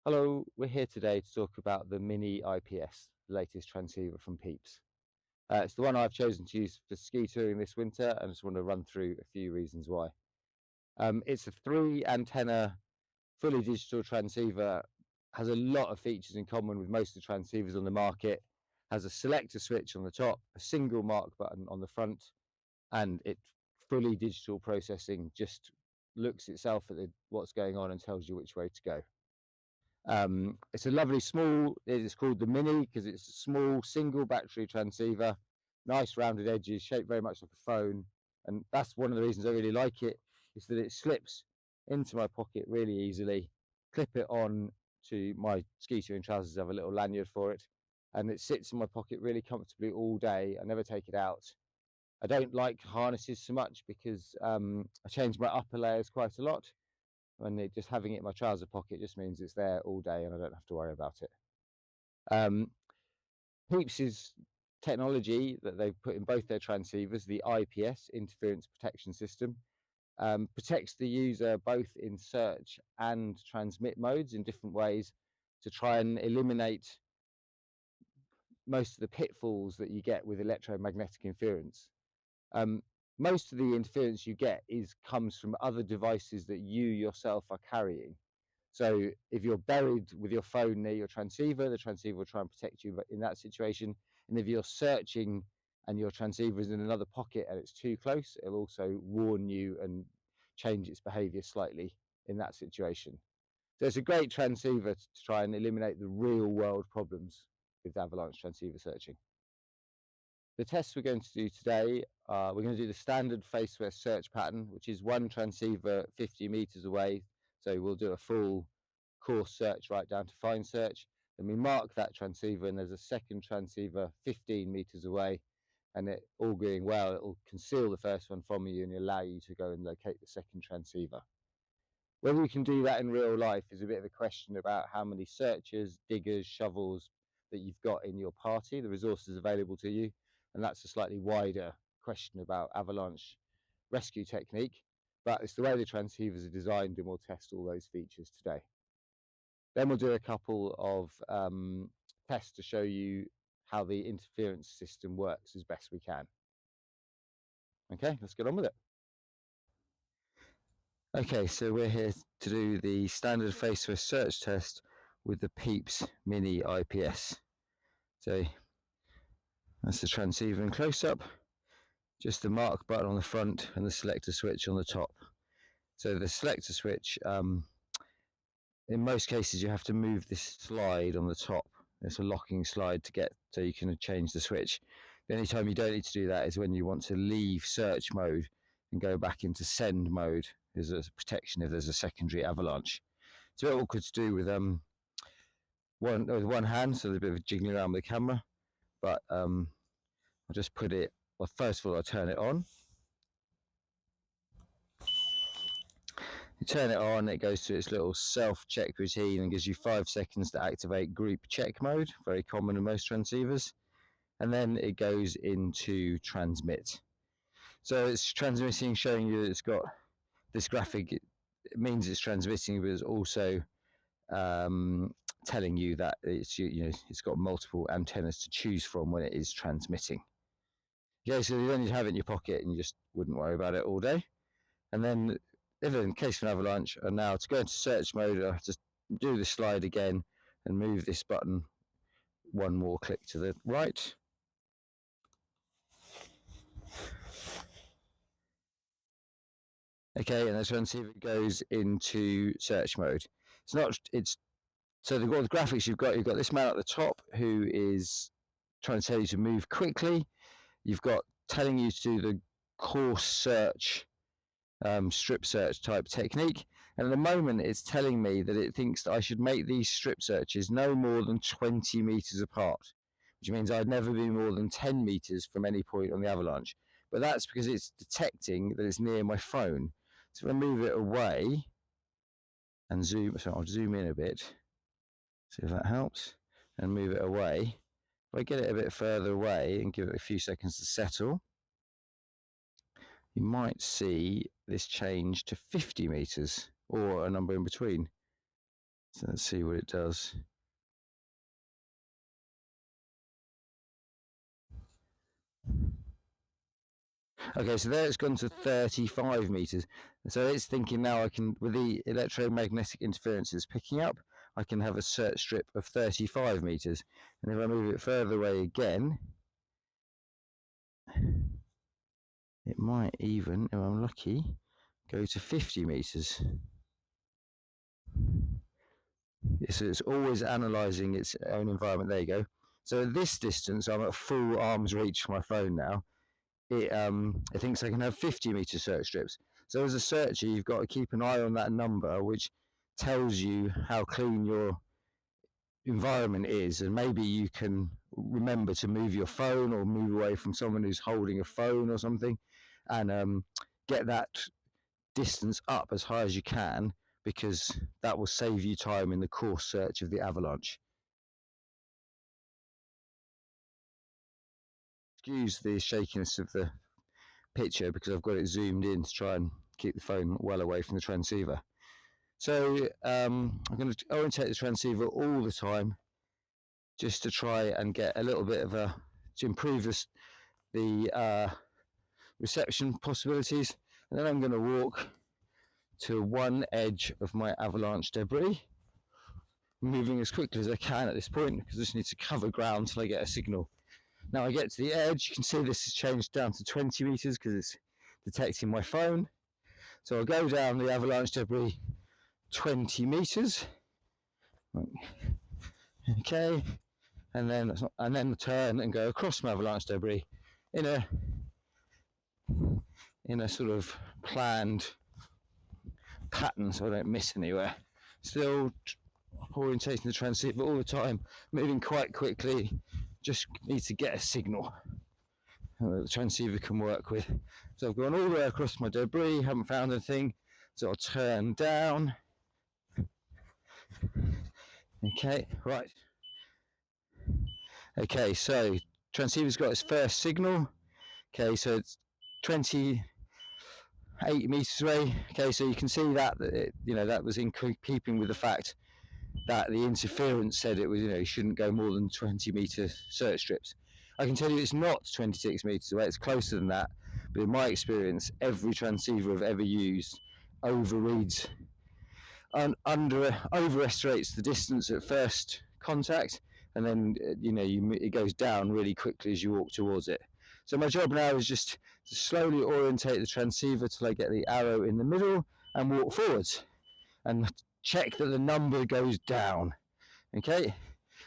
Hello, we're here today to talk about the Mini IPS, the latest transceiver from Pieps. It's the one I've chosen to use for ski touring this winter, and I just want to run through a few reasons why. It's a 3 antenna, fully digital transceiver, has a lot of features in common with most of the transceivers on the market, has a selector switch on the top, a single mark button on the front, and it fully digital processing just looks itself at what's going on and tells you which way to go. It's a lovely small, it's called the Mini because it's a small single battery transceiver, nice rounded edges, shaped very much like a phone. And that's one of the reasons I really like it, is that it slips into my pocket really easily. Clip it on to my ski touring trousers, have a little lanyard for it, and it sits in my pocket really comfortably all day. I never take it out. I don't like harnesses so much because I change my upper layers quite a lot, and just having it in my trouser pocket just means it's there all day and I don't have to worry about it. Um, Pieps' technology that they've put in both their transceivers, the IPS, interference protection system, protects the user both in search and transmit modes in different ways to try and eliminate most of the pitfalls that you get with electromagnetic interference. Most of the interference you get comes from other devices that you yourself are carrying. So if you're buried with your phone near your transceiver, the transceiver will try and protect you in that situation. And if you're searching and your transceiver is in another pocket and it's too close, it'll also warn you and change its behavior slightly in that situation. So it's a great transceiver to try and eliminate the real world problems with Avalanche transceiver searching. The tests we're going to do today, we're going to do the standard face-west search pattern, which is one transceiver 50 meters away. So we'll do a full coarse search right down to fine search. Then we mark that transceiver, and there's a second transceiver 15 meters away. And it all going well, it will conceal the first one from you and allow you to go and locate the second transceiver. Whether you can do that in real life is a bit of a question about how many searchers, diggers, shovels that you've got in your party, the resources available to you. And that's a slightly wider question about Avalanche rescue technique, but it's the way the transceivers are designed, and we'll test all those features today. Then we'll do a couple of tests to show you how the interference system works as best we can. Okay, let's get on with it. Okay, so we're here to do the standard face-west search test with the Pieps Mini IPS. So that's the transceiver in close-up, just the mark button on the front and the selector switch on the top. So the selector switch, in most cases you have to move this slide on the top. It's a locking slide to get so you can change the switch. The only time you don't need to do that is when you want to leave search mode and go back into send mode. There's a protection if there's a secondary avalanche. It's a bit awkward to do with one hand, so there's a bit of jiggling around with the camera. But I'll just put it. Well, first of all, I'll turn it on. You turn it on, it goes to its little self-check routine and gives you 5 seconds to activate group check mode, very common in most transceivers. And then it goes into transmit. So it's transmitting, showing you that it's got this graphic. It means it's transmitting, but it's also telling you that it's got multiple antennas to choose from when it is transmitting. Okay, so you don't need to have it in your pocket, and you just wouldn't worry about it all day. And then, if in case of an avalanche, and now to go into search mode, I just do the slide again and move this button one more click to the right. Okay, and the transceiver goes into search mode. So the graphics you've got this man at the top who is trying to tell you to move quickly. You've got telling you to do the coarse search, strip search type technique. And at the moment, it's telling me that it thinks that I should make these strip searches no more than 20 meters apart, which means I'd never be more than 10 meters from any point on the avalanche. But that's because it's detecting that it's near my phone. So if I move it away and I'll zoom in a bit, see if that helps, and move it away. If I get it a bit further away and give it a few seconds to settle, you might see this change to 50 meters or a number in between. So let's see what it does. Okay, so there it's gone to 35 meters. So it's thinking now I can, with the electromagnetic interferences picking up, I can have a search strip of 35 meters. And if I move it further away again, it might even, if I'm lucky, go to 50 meters. So it's always analysing its own environment. There you go. So at this distance, I'm at full arm's reach for my phone now. It thinks I can have 50 meter search strips. So as a searcher, you've got to keep an eye on that number, which tells you how clean your environment is, and maybe you can remember to move your phone or move away from someone who's holding a phone or something, and get that distance up as high as you can, because that will save you time in the course search of the Avalanche. Excuse the shakiness of the picture because I've got it zoomed in to try and keep the phone well away from the transceiver. So I'm going to orientate the transceiver all the time just to try and get a little bit of to improve the reception possibilities. And then I'm going to walk to one edge of my Avalanche debris, moving as quickly as I can at this point because I just need to cover ground till I get a signal. Now I get to the edge, you can see this has changed down to 20 meters because it's detecting my phone. So I'll go down the Avalanche debris 20 meters. Okay, and then turn and go across my Avalanche debris in a sort of planned pattern so I don't miss anywhere. Still orientating the transceiver all the time, moving quite quickly, just need to get a signal that the transceiver can work with. So I've gone all the way across my debris, haven't found anything, so I'll turn down. Okay, right. Okay, so transceiver's got its first signal. Okay, so it's 28 meters away. Okay, so you can see that that was in keeping with the fact that the interference said it was, you shouldn't go more than 20 meter search strips. I can tell you it's not 26 meters away, it's closer than that, but in my experience, every transceiver I've ever used overreads and overestimates the distance at first contact, and then it goes down really quickly as you walk towards it. So my job now is just to slowly orientate the transceiver till I get the arrow in the middle and walk forwards and check that the number goes down. Okay,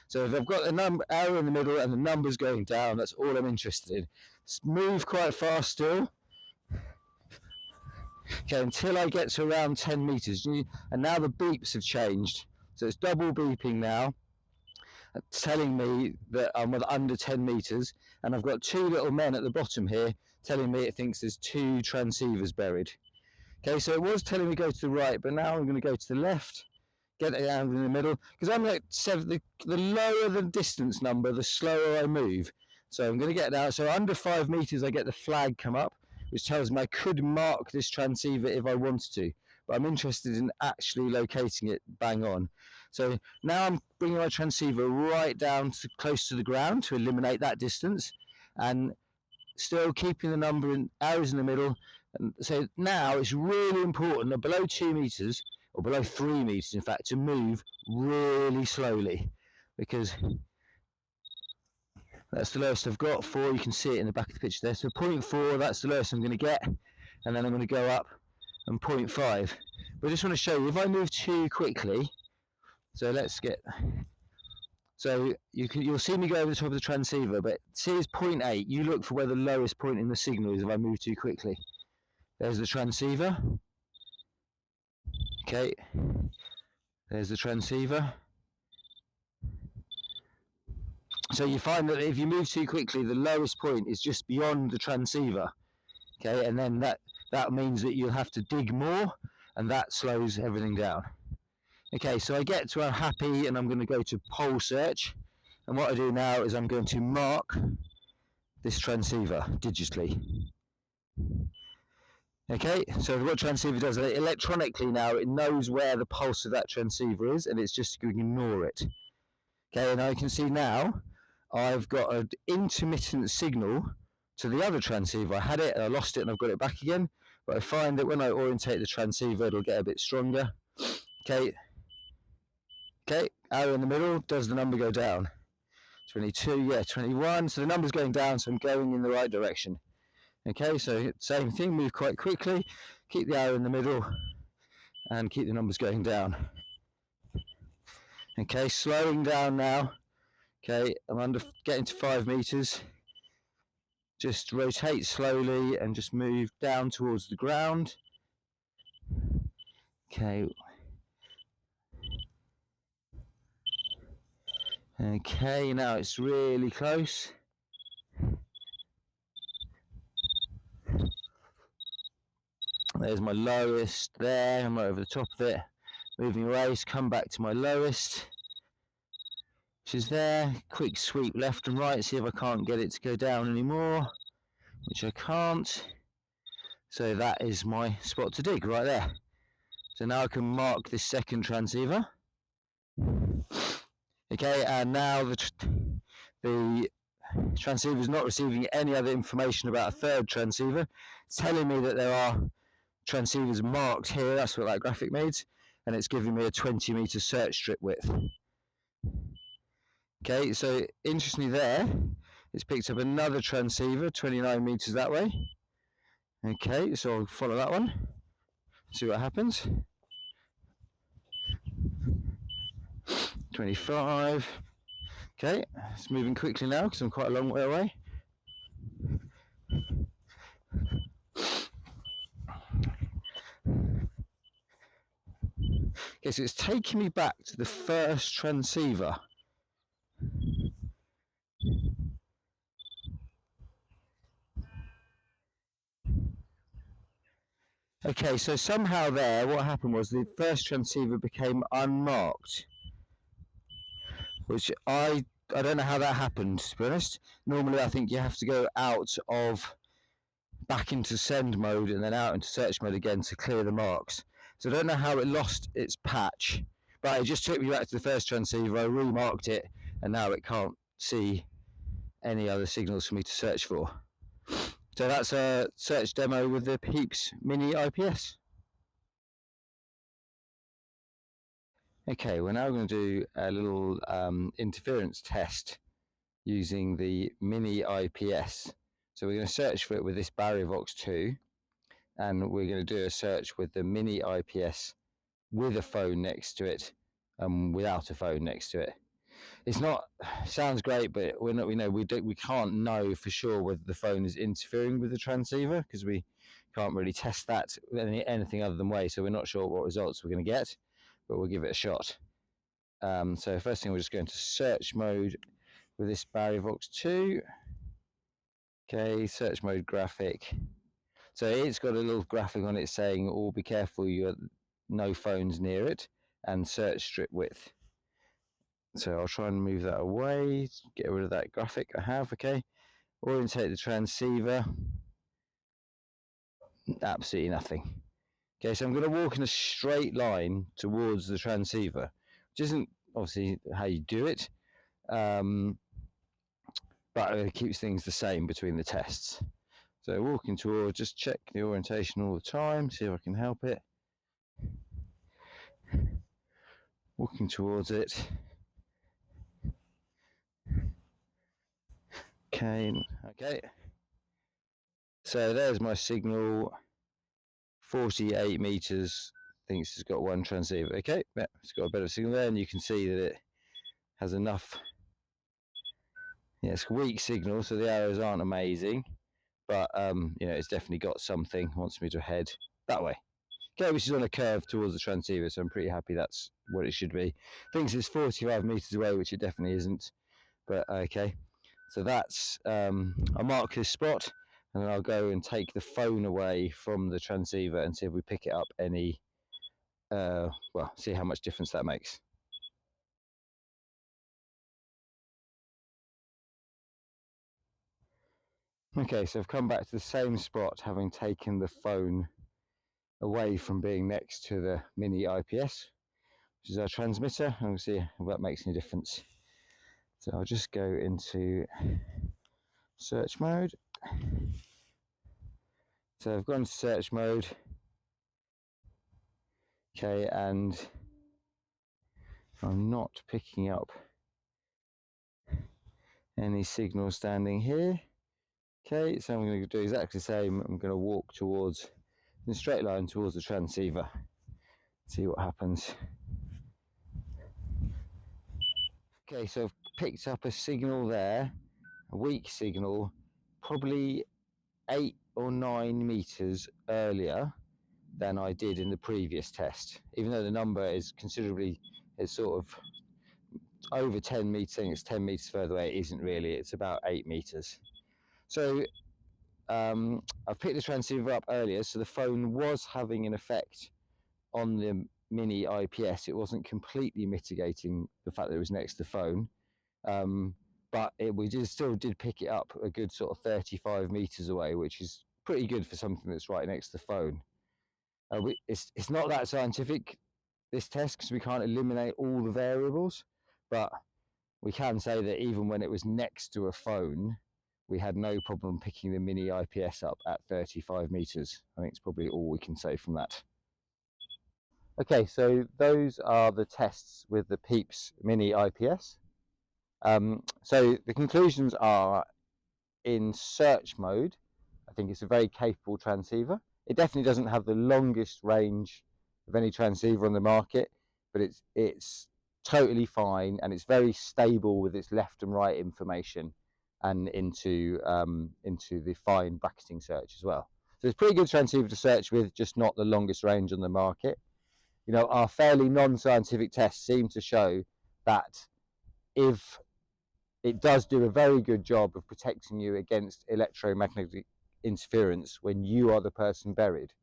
so if I've got the arrow in the middle and the number's going down, that's all I'm interested in. Move quite fast still. Okay, until I get to around 10 meters. And now the beeps have changed. So it's double beeping now, telling me that I'm under 10 meters. And I've got two little men at the bottom here telling me it thinks there's two transceivers buried. Okay, so it was telling me go to the right, but now I'm going to go to the left, get it down in the middle, because I'm like the lower the distance number, the slower I move. So I'm going to get down. So under 5 meters, I get the flag come up, which tells me I could mark this transceiver if I wanted to, but I'm interested in actually locating it bang on. So now I'm bringing my transceiver right down to close to the ground to eliminate that distance, and still keeping the number in arrows in the middle. And so now it's really important that below 2 meters, or below 3 meters in fact, to move really slowly, because that's the lowest I've got. 4, you can see it in the back of the picture there. So 0.4, that's the lowest I'm going to get, and then I'm going to go up and 0.5. But I just want to show you, if I move too quickly, so let's get, so you'll see me go over the top of the transceiver, but see it's 0.8, you look for where the lowest point in the signal is if I move too quickly. There's the transceiver. Okay, there's the transceiver. So you find that if you move too quickly, the lowest point is just beyond the transceiver. Okay, and then that means that you'll have to dig more, and that slows everything down. Okay, so I get to I'm happy, and I'm going to go to pole search. And what I do now is I'm going to mark this transceiver digitally. Okay, so what transceiver does, electronically now, it knows where the pulse of that transceiver is, and it's just going to ignore it. Okay, and I can see now I've got an intermittent signal to the other transceiver. I had it and I lost it and I've got it back again, but I find that when I orientate the transceiver, it'll get a bit stronger. Okay, arrow in the middle, does the number go down? 22, yeah, 21, so the number's going down, so I'm going in the right direction. Okay, so same thing, move quite quickly, keep the arrow in the middle, and keep the numbers going down. Okay, slowing down now. Okay, I'm getting to 5 meters. Just rotate slowly and just move down towards the ground. Okay. Okay, now it's really close. There's my lowest there, I'm right over the top of it. Moving away, so come back to my lowest, which is there. Quick sweep left and right, see if I can't get it to go down anymore, which I can't. So that is my spot to dig right there. So now I can mark this second transceiver. Okay, and now the transceiver is not receiving any other information about a third transceiver. It's telling me that there are transceivers marked here, that's what that graphic means, and it's giving me a 20-meter search strip width. Okay, so interestingly there, it's picked up another transceiver, 29 meters that way. Okay, so I'll follow that one, see what happens. 25. Okay, it's moving quickly now because I'm quite a long way away. Okay, so it's taking me back to the first transceiver. Okay, so somehow there, what happened was the first transceiver became unmarked, which I don't know how that happened, to be honest. Normally I think you have to go out of back into send mode and then out into search mode again to clear the marks. So I don't know how it lost its patch, but it just took me back to the first transceiver. I remarked it, and now it can't see any other signals for me to search for. So that's a search demo with the Pieps Mini IPS. Okay, we're now going to do a little interference test using the Mini IPS. So we're going to search for it with this Barriovox 2, and we're going to do a search with the Mini IPS with a phone next to it, without a phone next to it. It's not, sounds great, but we can't know for sure whether the phone is interfering with the transceiver because we can't really test that anything other than way. So we're not sure what results we're going to get, but we'll give it a shot. So first thing, we're just going to search mode with this Barriovox 2. Okay, search mode graphic. So it's got a little graphic on it saying, "Oh, be careful, you got no phones near it," and search strip width. So I'll try and move that away, get rid of that graphic I have. Okay, orientate the transceiver. Absolutely nothing. Okay, so I'm going to walk in a straight line towards the transceiver, which isn't obviously how you do it, but it keeps things the same between the tests. So walking towards, just check the orientation all the time, see if I can help it. Walking towards it. Okay. So there's my signal. 48 meters. Thinks it's got one transceiver. Okay, yeah, it's got a better signal there, and you can see that it has enough. Yeah, it's a weak signal, so the arrows aren't amazing, but it's definitely got something. Wants me to head that way. Okay, which is on a curve towards the transceiver, so I'm pretty happy that's what it should be. Thinks it's 45 meters away, which it definitely isn't, but okay. So that's, I'll mark this spot, and then I'll go and take the phone away from the transceiver and see if we pick it up any, see how much difference that makes. Okay, so I've come back to the same spot, having taken the phone away from being next to the Mini IPS, which is our transmitter, and we'll see if that makes any difference. So I'll just go into search mode. So I've gone to search mode. Okay, and I'm not picking up any signal standing here. Okay, so I'm going to do exactly the same. I'm going to walk towards, in a straight line towards the transceiver. See what happens. Okay, so I've picked up a signal there, a weak signal, probably 8 or 9 meters earlier than I did in the previous test. Even though the number is considerably, it's sort of over 10 meters, saying it's 10 meters further away, it isn't really, it's about 8 meters. So I've picked the transceiver up earlier, so the phone was having an effect on the Mini IPS. It wasn't completely mitigating the fact that it was next to the phone, but we still did pick it up a good sort of 35 meters away, which is pretty good for something that's right next to the phone. It's not that scientific, this test, because we can't eliminate all the variables, but we can say that even when it was next to a phone, we had no problem picking the Mini IPS up at 35 meters. I think it's probably all we can say from that. Okay, so those are the tests with the Pieps Mini IPS. So the conclusions are, in search mode, I think it's a very capable transceiver. It definitely doesn't have the longest range of any transceiver on the market, but it's totally fine, and it's very stable with its left and right information, and into the fine bracketing search as well. So it's a pretty good transceiver to search with, just not the longest range on the market. You know, our fairly non-scientific tests seem to show that if it does do a very good job of protecting you against electromagnetic interference when you are the person buried.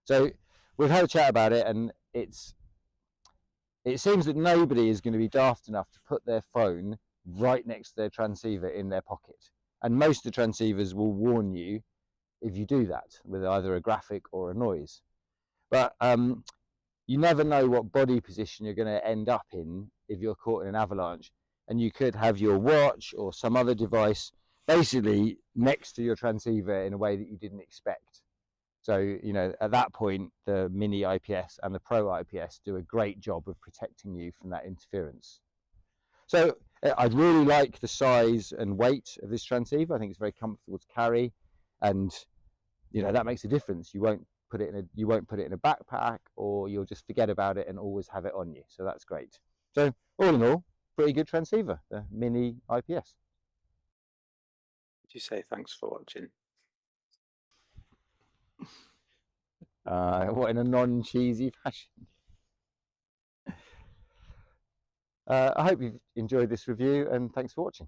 So we've had a chat about it, and it seems that nobody is going to be daft enough to put their phone right next to their transceiver in their pocket. And most of the transceivers will warn you if you do that with either a graphic or a noise. But you never know what body position you're going to end up in if you're caught in an avalanche, and you could have your watch or some other device basically next to your transceiver in a way that you didn't expect. So, you know, at that point, the Mini IPS and the Pro IPS do a great job of protecting you from that interference. So I'd really like the size and weight of this transceiver. I think it's very comfortable to carry, and you know, that makes a difference. You won't put it in a backpack, or you'll just forget about it and always have it on you. So that's great. So all in all, pretty good transceiver, the Mini IPS. Would you say thanks for watching? What, in a non-cheesy fashion? I hope you've enjoyed this review, and thanks for watching.